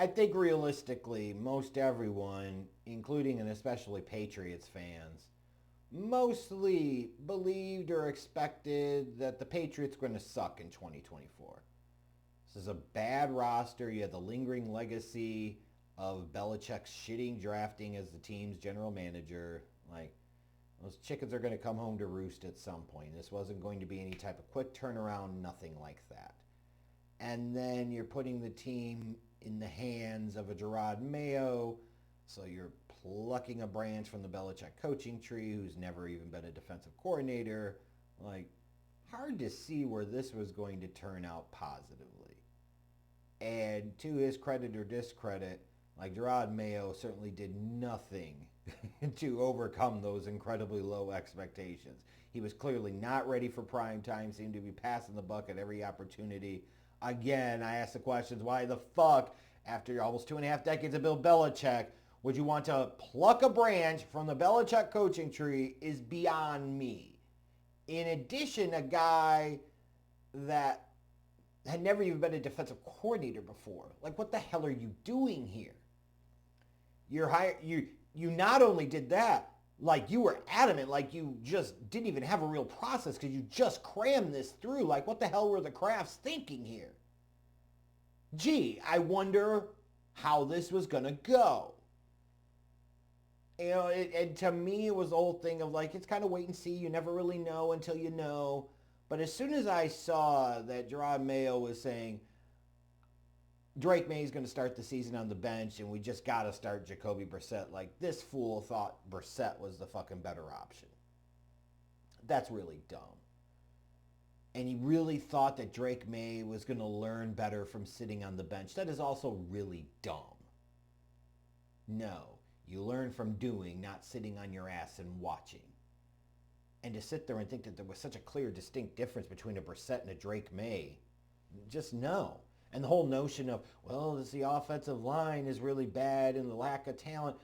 I think realistically, most everyone, including and especially Patriots fans, mostly believed or expected that the Patriots were going to suck in 2024. This is a bad roster. You have the lingering legacy of Belichick's shitting drafting as the team's general manager. Like, those chickens are going to come home to roost at some point. This wasn't going to be any type of quick turnaround, nothing like that. And then you're putting the team in the hands of a Gerard Mayo, so you're plucking a branch from the Belichick coaching tree who's never even been a defensive coordinator. Like, hard to see where this was going to turn out positively. And to his credit or discredit, like Gerard Mayo certainly did nothing to overcome those incredibly low expectations. He was clearly not ready for prime time, seemed to be passing the buck at every opportunity. Again, I ask the questions, why the fuck, after almost 2.5 decades of Bill Belichick, would you want to pluck a branch from the Belichick coaching tree is beyond me. In addition, a guy that had never even been a defensive coordinator before. Like, what the hell are you doing here? You not only did that, like you were adamant, like you just didn't even have a real process because you just crammed this through. Like, what the hell were the Crafts thinking here? Gee, I wonder how this was going to go. You know, and to me, it was the whole thing of like, it's kind of wait and see. You never really know until you know. But as soon as I saw that Gerard Mayo was saying Drake May is going to start the season on the bench and we just got to start Jacoby Brissett, like this fool thought Brissett was the fucking better option. That's really dumb. And he really thought that Drake May was going to learn better from sitting on the bench. That is also really dumb. No, you learn from doing, not sitting on your ass and watching. And to sit there and think that there was such a clear, distinct difference between a Brissett and a Drake May, just no. And the whole notion of, well, the offensive line is really bad and the lack of talent.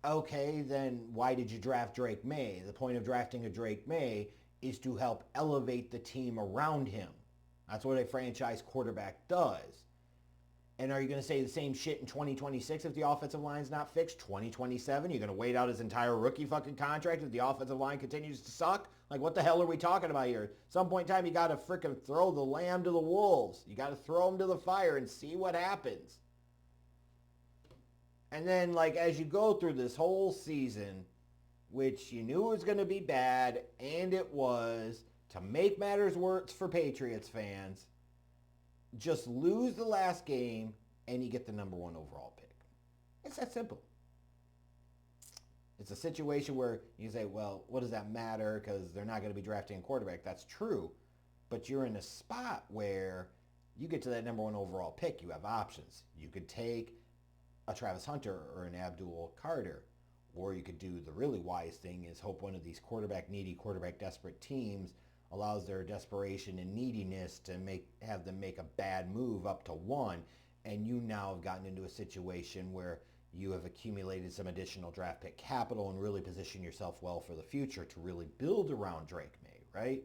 Okay, then why did you draft Drake May? The point of drafting a Drake May is to help elevate the team around him. That's what a franchise quarterback does. And are you going to say the same shit in 2026 if the offensive line's not fixed? 2027? You're going to wait out his entire rookie fucking contract if the offensive line continues to suck? Like, what the hell are we talking about here? At some point in time, you got to frickin' throw the lamb to the wolves. You got to throw them to the fire and see what happens. And then, like, as you go through this whole season, which you knew was going to be bad, and it was, to make matters worse for Patriots fans, just lose the last game and you get the number 1 overall pick. It's that simple. It's a situation where you say, well, what does that matter? Because they're not going to be drafting a quarterback. That's true. But you're in a spot where you get to that number 1 overall pick. You have options. You could take a Travis Hunter or an Abdul Carter. Or you could do the really wise thing is hope one of these quarterback needy, quarterback desperate teams allows their desperation and neediness to have them make a bad move up to 1, and you now have gotten into a situation where you have accumulated some additional draft pick capital and really position yourself well for the future to really build around Drake May, right?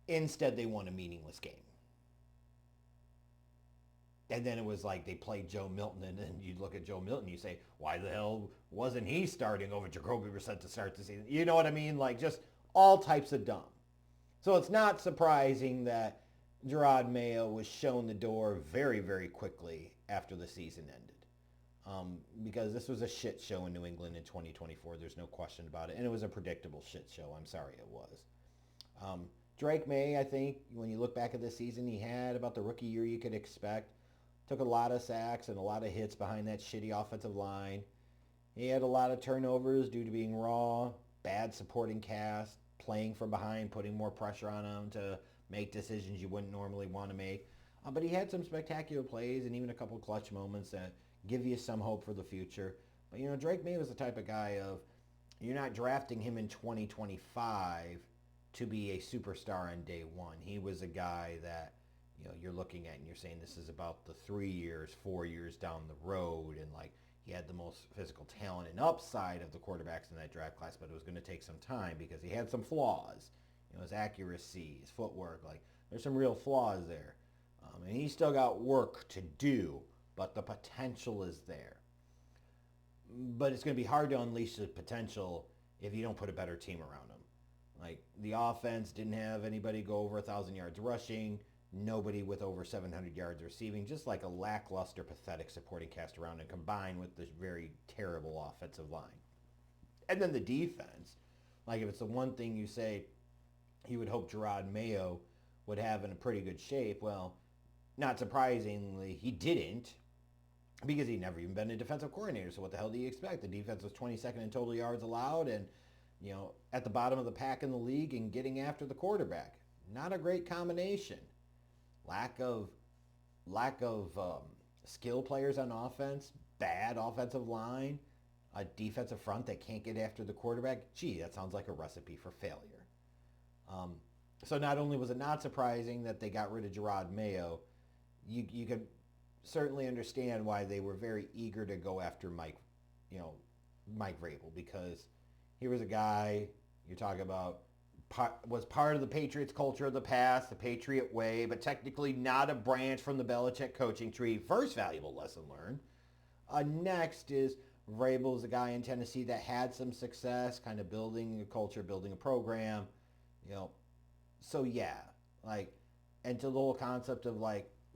Instead, they won a meaningless game. And then it was like they played Joe Milton, and then you look at Joe Milton, you say, why the hell wasn't he starting over Jacoby Brissett to start the season? You know what I mean? Like, just all types of dumb. So it's not surprising that Gerard Mayo was shown the door very, very quickly after the season ended. Because this was a shit show in New England in 2024. There's no question about it. And it was a predictable shit show. I'm sorry it was. Drake May, I think, when you look back at this season, he had about the rookie year you could expect. Took a lot of sacks and a lot of hits behind that shitty offensive line. He had a lot of turnovers due to being raw, bad supporting cast, playing from behind, putting more pressure on him to make decisions you wouldn't normally want to make. But he had some spectacular plays and even a couple clutch moments that give you some hope for the future. But, you know, Drake May was the type of guy of, you're not drafting him in 2025 to be a superstar on day 1. He was a guy that, you know, you're looking at and you're saying this is about the 3 years, 4 years down the road, and like he had the most physical talent and upside of the quarterbacks in that draft class, but it was going to take some time because he had some flaws. You know, his accuracy, his footwork, like there's some real flaws there. And he still got work to do, but the potential is there. But it's going to be hard to unleash the potential if you don't put a better team around them. Like, the offense didn't have anybody go over 1,000 yards rushing, nobody with over 700 yards receiving, just like a lackluster, pathetic supporting cast around and combined with this very terrible offensive line. And then the defense. Like, if it's the one thing you say you would hope Gerard Mayo would have in a pretty good shape, well, not surprisingly, he didn't, because he'd never even been a defensive coordinator. So what the hell do you expect? The defense was 22nd in total yards allowed and, at the bottom of the pack in the league and getting after the quarterback. Not a great combination. Lack of skill players on offense, bad offensive line, a defensive front that can't get after the quarterback. Gee, that sounds like a recipe for failure. So not only was it not surprising that they got rid of Gerard Mayo, you could certainly understand why they were very eager to go after Mike Vrabel, because he was a guy you're talking about was part of the Patriots culture of the past, the Patriot way, but technically not a branch from the Belichick coaching tree. First valuable lesson learned. Next is Vrabel's a guy in Tennessee that had some success, kind of building a culture, building a program, So yeah, and to the whole concept of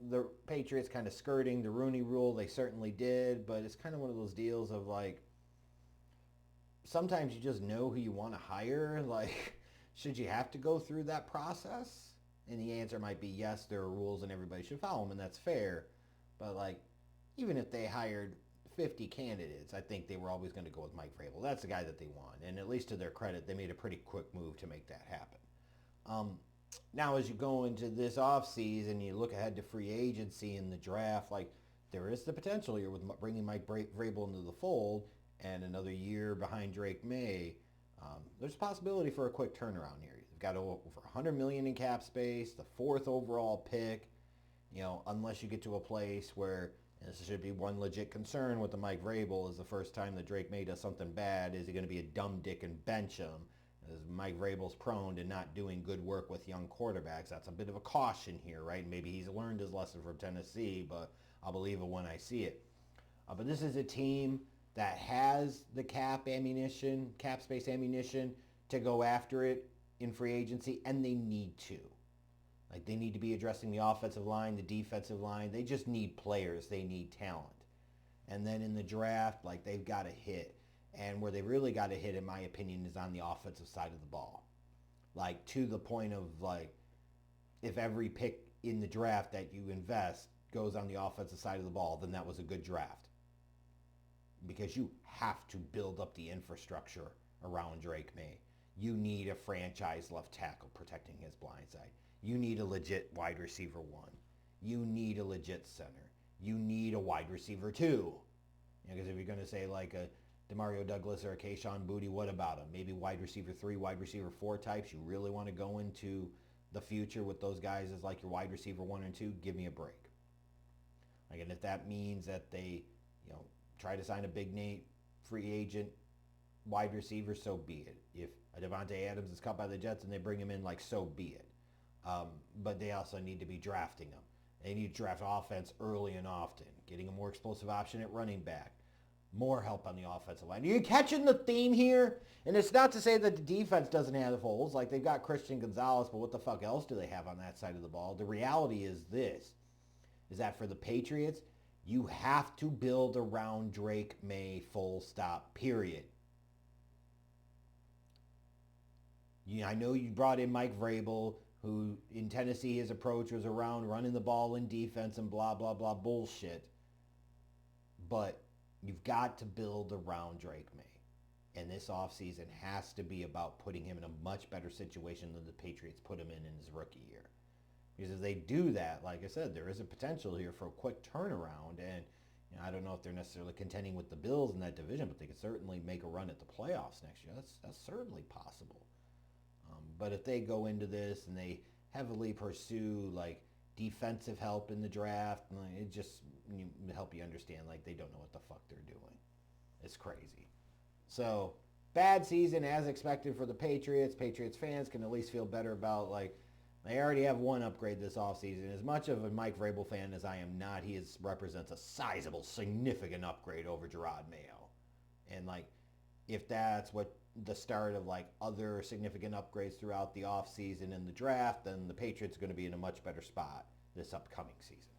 the Patriots kind of skirting the Rooney Rule, they certainly did, but it's kind of one of those deals of sometimes you just know who you want to hire. Should you have to go through that process? And the answer might be yes, there are rules and everybody should follow them, and that's fair. But even if they hired 50 candidates, I think they were always going to go with Mike Vrabel. That's the guy that they want. And at least to their credit, they made a pretty quick move to make that happen. Now, as you go into this offseason, you look ahead to free agency and the draft, there is the potential here with bringing Mike Vrabel into the fold and another year behind Drake May. There's a possibility for a quick turnaround here. You've got over $100 million in cap space, the 4th overall pick, unless you get to a place where, and this should be one legit concern with the Mike Vrabel, is the first time that Drake May does something bad, is he going to be a dumb dick and bench him? As Mike Vrabel's prone to not doing good work with young quarterbacks. That's a bit of a caution here, right? Maybe he's learned his lesson from Tennessee, but I'll believe it when I see it. But this is a team that has the cap space ammunition to go after it in free agency, and they need to. They need to be addressing the offensive line, the defensive line. They just need players. They need talent. And then in the draft, they've got to hit. And where they really got to hit, in my opinion, is on the offensive side of the ball. To the point of, if every pick in the draft that you invest goes on the offensive side of the ball, then that was a good draft. Because you have to build up the infrastructure around Drake May. You need a franchise left tackle protecting his blind side. You need a legit wide receiver 1. You need a legit center. You need a wide receiver 2. Because if you're going to say a Demario Douglas or a Kayshon Boutte, what about him? Maybe wide receiver 3, wide receiver 4 types. You really want to go into the future with those guys as your wide receiver 1 and 2, give me a break. And if that means that they, try to sign a big name free agent wide receiver, so be it. If a Devontae Adams is cut by the Jets and they bring him in, so be it. But they also need to be drafting him. They need to draft offense early and often, getting a more explosive option at running back. More help on the offensive line. Are you catching the theme here? And it's not to say that the defense doesn't have holes. They've got Christian Gonzalez, but what the fuck else do they have on that side of the ball? The reality is this, is that for the Patriots, you have to build around Drake May, full stop, period. I know you brought in Mike Vrabel, who in Tennessee his approach was around running the ball in defense and blah, blah, blah bullshit. But you've got to build around Drake May. And this offseason has to be about putting him in a much better situation than the Patriots put him in his rookie year. Because if they do that, like I said, there is a potential here for a quick turnaround. And I don't know if they're necessarily contending with the Bills in that division, but they could certainly make a run at the playoffs next year. That's certainly possible. But if they go into this and they heavily pursue defensive help in the draft, it just help you understand they don't know what the fuck they're doing. It's crazy. So bad season as expected for the Patriots. Patriots fans can at least feel better about They already have one upgrade this offseason. As much of a Mike Vrabel fan as I am not, represents a sizable, significant upgrade over Gerard Mayo. And like, if that's what the start of like other significant upgrades throughout the offseason and the draft, then the Patriots are going to be in a much better spot this upcoming season.